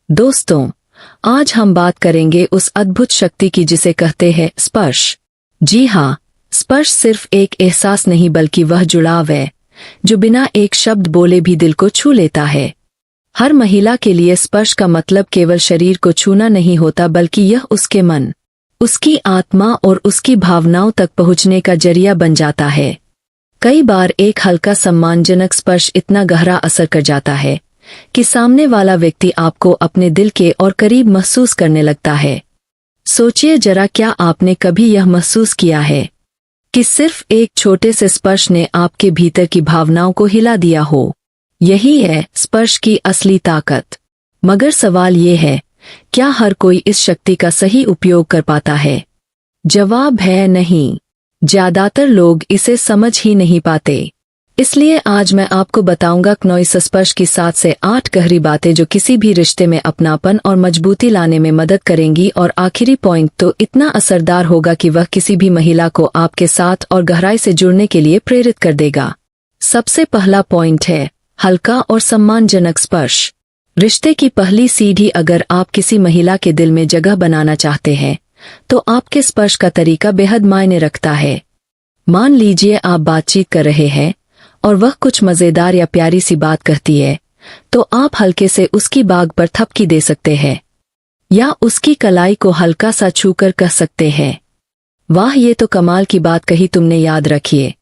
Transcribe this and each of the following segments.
दोस्तों, आज हम बात करेंगे उस अद्भुत शक्ति की जिसे कहते हैं स्पर्श। जी हाँ, स्पर्श सिर्फ एक एहसास नहीं बल्कि वह जुड़ाव है जो बिना एक शब्द बोले भी दिल को छू लेता है। हर महिला के लिए स्पर्श का मतलब केवल शरीर को छूना नहीं होता बल्कि यह उसके मन, उसकी आत्मा और उसकी भावनाओं तक पहुंचने का जरिया बन जाता है। कई बार एक हल्का सम्मानजनक स्पर्श इतना गहरा असर कर जाता है कि सामने वाला व्यक्ति आपको अपने दिल के और करीब महसूस करने लगता है। सोचिए जरा, क्या आपने कभी यह महसूस किया है कि सिर्फ एक छोटे से स्पर्श ने आपके भीतर की भावनाओं को हिला दिया हो? यही है स्पर्श की असली ताकत। मगर सवाल ये है, क्या हर कोई इस शक्ति का सही उपयोग कर पाता है? जवाब है नहीं। ज्यादातर लोग इसे समझ ही नहीं पाते। इसलिए आज मैं आपको बताऊंगा क्नोइस स्पर्श की 7 से 8 गहरी बातें जो किसी भी रिश्ते में अपनापन और मजबूती लाने में मदद करेंगी। और आखिरी पॉइंट तो इतना असरदार होगा कि वह किसी भी महिला को आपके साथ और गहराई से जुड़ने के लिए प्रेरित कर देगा। सबसे पहला पॉइंट है हल्का और सम्मानजनक स्पर्श। रिश्ते की पहली सीढ़ी। अगर आप किसी महिला के दिल में जगह बनाना चाहते हैं तो आपके स्पर्श का तरीका बेहद मायने रखता है। मान लीजिए आप बातचीत कर रहे हैं और वह कुछ मजेदार या प्यारी सी बात कहती है, तो आप हल्के से उसकी बाग पर थपकी दे सकते हैं या उसकी कलाई को हल्का सा छूकर कह सकते हैं, वाह ये तो कमाल की बात कही तुमने। याद रखिए,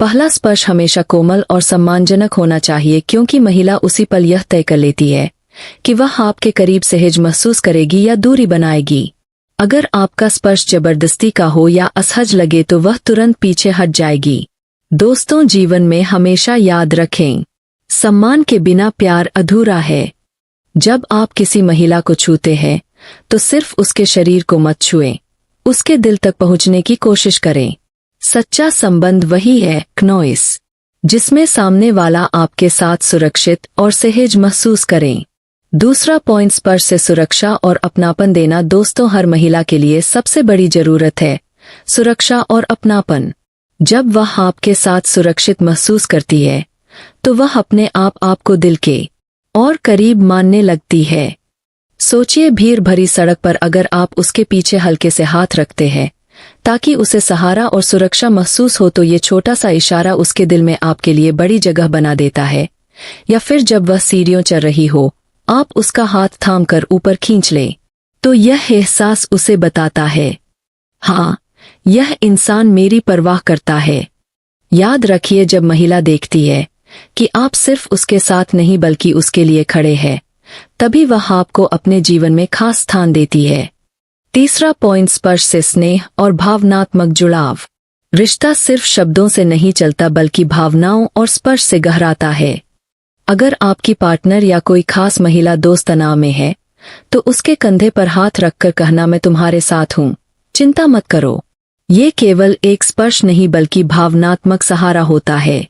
पहला स्पर्श हमेशा कोमल और सम्मानजनक होना चाहिए, क्योंकि महिला उसी पल यह तय कर लेती है कि वह आपके करीब सहज महसूस करेगी या दूरी बनाएगी। अगर आपका स्पर्श जबरदस्ती का हो या असहज लगे तो वह तुरंत पीछे हट जाएगी। दोस्तों, जीवन में हमेशा याद रखें, सम्मान के बिना प्यार अधूरा है। जब आप किसी महिला को छूते हैं तो सिर्फ उसके शरीर को मत छुएं, उसके दिल तक पहुंचने की कोशिश करें। सच्चा संबंध वही है क्नोइस, जिसमें सामने वाला आपके साथ सुरक्षित और सहज महसूस करें। दूसरा पॉइंट स्पर्श से सुरक्षा और अपनापन देना। दोस्तों, हर महिला के लिए सबसे बड़ी जरूरत है सुरक्षा और अपनापन। जब वह आपके साथ सुरक्षित महसूस करती है तो वह अपने आप आपको दिल के और करीब मानने लगती है। सोचिए, भीड़ भरी सड़क पर अगर आप उसके पीछे हल्के से हाथ रखते हैं ताकि उसे सहारा और सुरक्षा महसूस हो, तो ये छोटा सा इशारा उसके दिल में आपके लिए बड़ी जगह बना देता है। या फिर जब वह सीढ़ियों चढ़ रही हो, आप उसका हाथ थामकर ऊपर खींच लें, तो यह एहसास उसे बताता है, हाँ, यह इंसान मेरी परवाह करता है। याद रखिए, जब महिला देखती है कि आप सिर्फ उसके साथ नहीं बल्कि उसके लिए खड़े हैं, तभी वह आपको अपने जीवन में खास स्थान देती है। तीसरा पॉइंट स्पर्श से स्नेह और भावनात्मक जुड़ाव। रिश्ता सिर्फ शब्दों से नहीं चलता बल्कि भावनाओं और स्पर्श से गहराता है। अगर आपकी पार्टनर या कोई खास महिला दोस्त तनाव में है तो उसके कंधे पर हाथ रखकर कहना, मैं तुम्हारे साथ हूँ, चिंता मत करो। ये केवल एक स्पर्श नहीं बल्कि भावनात्मक सहारा होता है।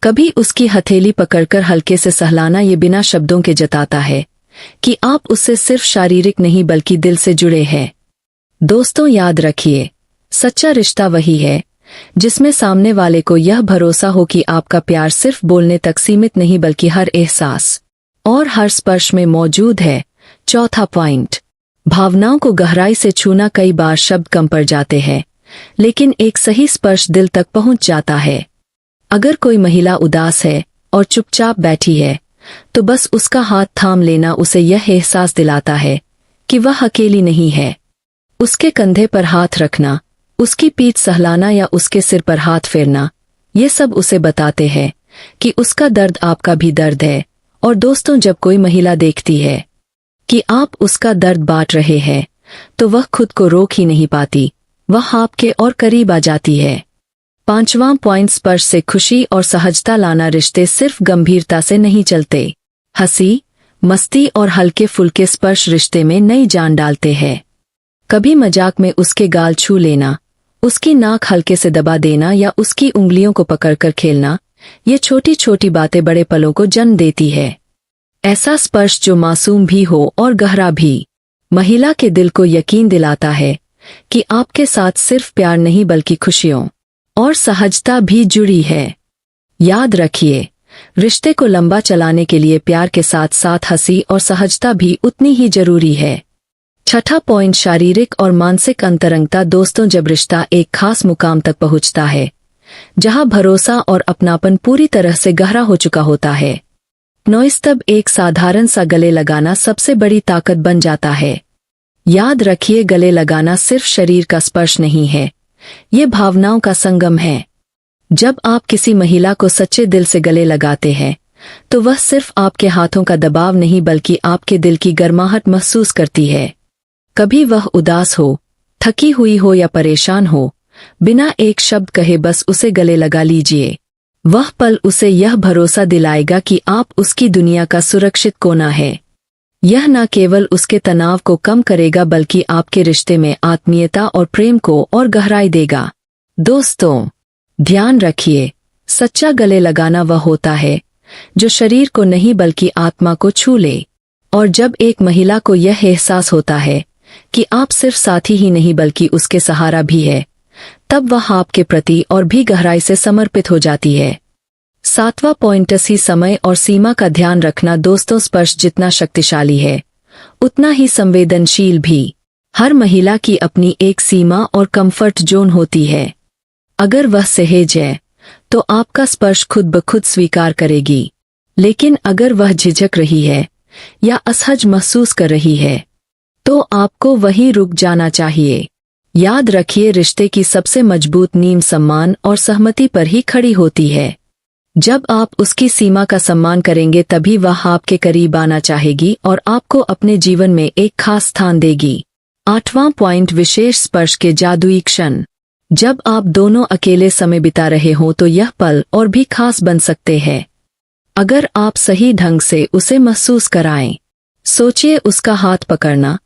कभी उसकी हथेली पकड़कर हल्के से सहलाना ये बिना शब्दों के जताता है कि आप उससे सिर्फ शारीरिक नहीं बल्कि दिल से जुड़े हैं। दोस्तों, याद रखिए, सच्चा रिश्ता वही है जिसमें सामने वाले को यह भरोसा हो कि आपका प्यार सिर्फ बोलने तक सीमित नहीं बल्कि हर एहसास और हर स्पर्श में मौजूद है। चौथा पॉइंट, भावनाओं को गहराई से छूना। कई बार शब्द कम पड़ जाते हैं, लेकिन एक सही स्पर्श दिल तक पहुंच जाता है। अगर कोई महिला उदास है और चुपचाप बैठी है तो बस उसका हाथ थाम लेना उसे यह एहसास दिलाता है कि वह अकेली नहीं है। उसके कंधे पर हाथ रखना, उसकी पीठ सहलाना या उसके सिर पर हाथ फेरना, ये सब उसे बताते हैं कि उसका दर्द आपका भी दर्द है। और दोस्तों, जब कोई महिला देखती है कि आप उसका दर्द बांट रहे हैं तो वह खुद को रोक ही नहीं पाती, वह आपके और करीब आ जाती है। पांचवां पॉइंट स्पर्श से खुशी और सहजता लाना। रिश्ते सिर्फ गंभीरता से नहीं चलते, हंसी, मस्ती और हल्के फुल्के स्पर्श रिश्ते में नई जान डालते हैं। कभी मजाक में उसके गाल छू लेना, उसकी नाक हल्के से दबा देना या उसकी उंगलियों को पकड़कर खेलना, ये छोटी छोटी बातें बड़े पलों को जन्म देती है। ऐसा स्पर्श जो मासूम भी हो और गहरा भी, महिला के दिल को यकीन दिलाता है कि आपके साथ सिर्फ प्यार नहीं बल्कि खुशियों और सहजता भी जुड़ी है। याद रखिए, रिश्ते को लंबा चलाने के लिए प्यार के साथ साथ हंसी और सहजता भी उतनी ही जरूरी है। छठा पॉइंट, शारीरिक और मानसिक अंतरंगता। दोस्तों, जब रिश्ता एक खास मुकाम तक पहुंचता है जहां भरोसा और अपनापन पूरी तरह से गहरा हो चुका होता है, तब एक साधारण सा गले लगाना सबसे बड़ी ताकत बन जाता है। याद रखिए, गले लगाना सिर्फ शरीर का स्पर्श नहीं है, ये भावनाओं का संगम है। जब आप किसी महिला को सच्चे दिल से गले लगाते हैं तो वह सिर्फ आपके हाथों का दबाव नहीं बल्कि आपके दिल की गर्माहट महसूस करती है। कभी वह उदास हो, थकी हुई हो या परेशान हो, बिना एक शब्द कहे बस उसे गले लगा लीजिए। वह पल उसे यह भरोसा दिलाएगा कि आप उसकी दुनिया का सुरक्षित कोना है। यह न केवल उसके तनाव को कम करेगा बल्कि आपके रिश्ते में आत्मीयता और प्रेम को और गहराई देगा। दोस्तों, ध्यान रखिए, सच्चा गले लगाना वह होता है जो शरीर को नहीं बल्कि आत्मा को छू ले। और जब एक महिला को यह एहसास होता है कि आप सिर्फ साथी ही नहीं बल्कि उसके सहारा भी है, तब वह आपके प्रति और भी गहराई से समर्पित हो जाती है। सातवां पॉइंट, ही समय और सीमा का ध्यान रखना। दोस्तों, स्पर्श जितना शक्तिशाली है उतना ही संवेदनशील भी। हर महिला की अपनी एक सीमा और कंफर्ट जोन होती है। अगर वह सहज है तो आपका स्पर्श खुद ब खुद स्वीकार करेगी, लेकिन अगर वह झिझक रही है या असहज महसूस कर रही है तो आपको वहीं रुक जाना चाहिए। याद रखिए, रिश्ते की सबसे मजबूत नींव सम्मान और सहमति पर ही खड़ी होती है। जब आप उसकी सीमा का सम्मान करेंगे तभी वह आपके करीब आना चाहेगी और आपको अपने जीवन में एक खास स्थान देगी। आठवां पॉइंट, विशेष स्पर्श के जादुई क्षण। जब आप दोनों अकेले समय बिता रहे हों तो यह पल और भी खास बन सकते हैं अगर आप सही ढंग से उसे महसूस कराएं। सोचिए, उसका हाथ पकड़ना,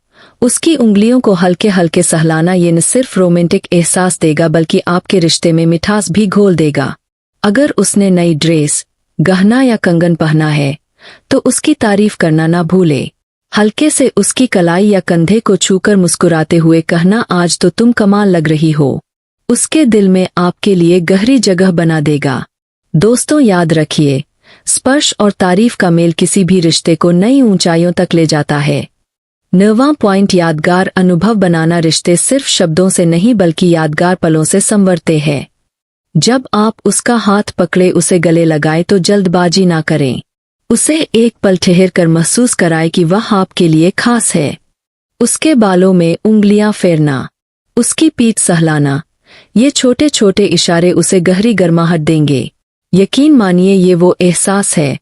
उसकी उंगलियों को हल्के हल्के सहलाना, ये न सिर्फ रोमांटिक एहसास देगा बल्कि आपके रिश्ते में मिठास भी घोल देगा। अगर उसने नई ड्रेस, गहना या कंगन पहना है तो उसकी तारीफ करना ना भूले। हल्के से उसकी कलाई या कंधे को छूकर मुस्कुराते हुए कहना, आज तो तुम कमाल लग रही हो, उसके दिल में आपके लिए गहरी जगह बना देगा। दोस्तों, याद रखिए, स्पर्श और तारीफ का मेल किसी भी रिश्ते को नई ऊंचाइयों तक ले जाता है। 9वां पॉइंट, यादगार अनुभव बनाना। रिश्ते सिर्फ शब्दों से नहीं बल्कि यादगार पलों से संवरते हैं। जब आप उसका हाथ पकड़े, उसे गले लगाए तो जल्दबाजी ना करें। उसे एक पल ठहर कर महसूस कराए कि वह आपके लिए खास है। उसके बालों में उंगलियां फेरना, उसकी पीठ सहलाना, ये छोटे छोटे इशारे उसे गहरी गर्माहट देंगे। यकीन मानिए, ये वो एहसास है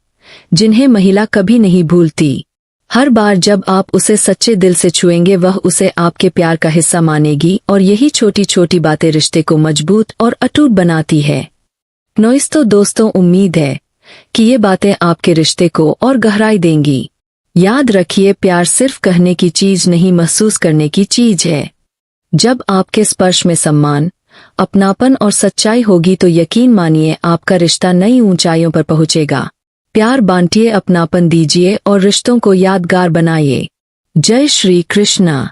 जिन्हें महिला कभी नहीं भूलती। हर बार जब आप उसे सच्चे दिल से छुएंगे वह उसे आपके प्यार का हिस्सा मानेगी और यही छोटी छोटी बातें रिश्ते को मजबूत और अटूट बनाती है। तो दोस्तों, उम्मीद है कि ये बातें आपके रिश्ते को और गहराई देंगी। याद रखिए, प्यार सिर्फ कहने की चीज नहीं, महसूस करने की चीज है। जब आपके स्पर्श में सम्मान, अपनापन और सच्चाई होगी तो यकीन मानिए आपका रिश्ता नई ऊंचाइयों पर पहुंचेगा। प्यार बांटिए, अपनापन दीजिए और रिश्तों को यादगार बनाइए। जय श्री कृष्णा।